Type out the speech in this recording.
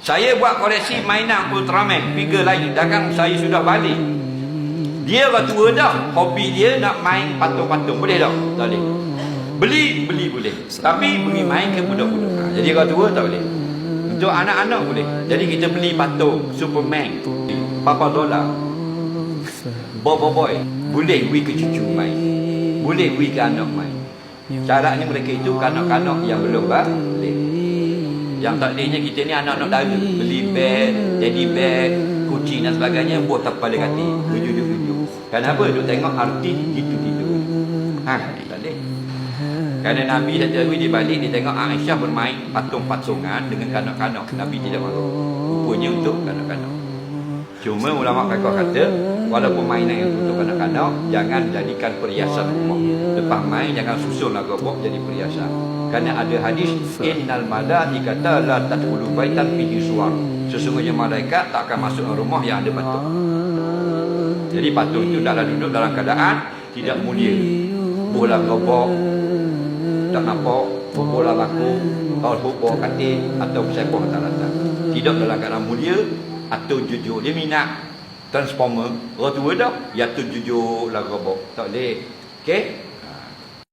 Saya buat koleksi mainan Ultraman, figure lain. Dagang saya sudah balik. Dia orang tua dah. Hobi dia nak main patung-patung. Boleh tak? Tak boleh. Beli boleh. Tapi beri main ke budak-budak. Jadi orang tua tak boleh. Untuk anak-anak boleh. Jadi kita beli patung Superman, Papa Dola, Boy. Boleh beri ke cucu main. Boleh beri ke anak main. Caranya mereka itu kanak-kanak yang belum balik. Yang tak bolehnya kita ni anak-anak dara. Beli beg, teddy bag, kucing dan sebagainya, buat tak pada kati. Tujuh. Kenapa? Duk tengok artis gitu-gitu. Tak boleh. Kerana Nabi dan Nabi dia balik, dia tengok Aisyah bermain patung-patungan dengan kanak-kanak. Nabi tidak mahu. Rupanya untuk kanak-kanak. Cuma ulama fiqh kata, walaupun mainan yang untuk kanak-kanak, jangan jadikan perhiasan rumah. Lepas main, jangan susun lagu box jadi perhiasan. Kerana ada hadis, innal malaikata la tadkhulu baitan fihi suwar. Sesungguhnya malaikat tak akan masuk rumah yang ada patung. Jadi patung itu dalam duduk dalam keadaan tidak mulia. Bola gobok, tak nampak, bola laku, bawa katil atau sepoh rata-rata. Tidak dalam keadaan mulia atau jujur. Dia minat Transformer, orang tua dah, ya tu jujur lah gobok. Tak boleh. Okey?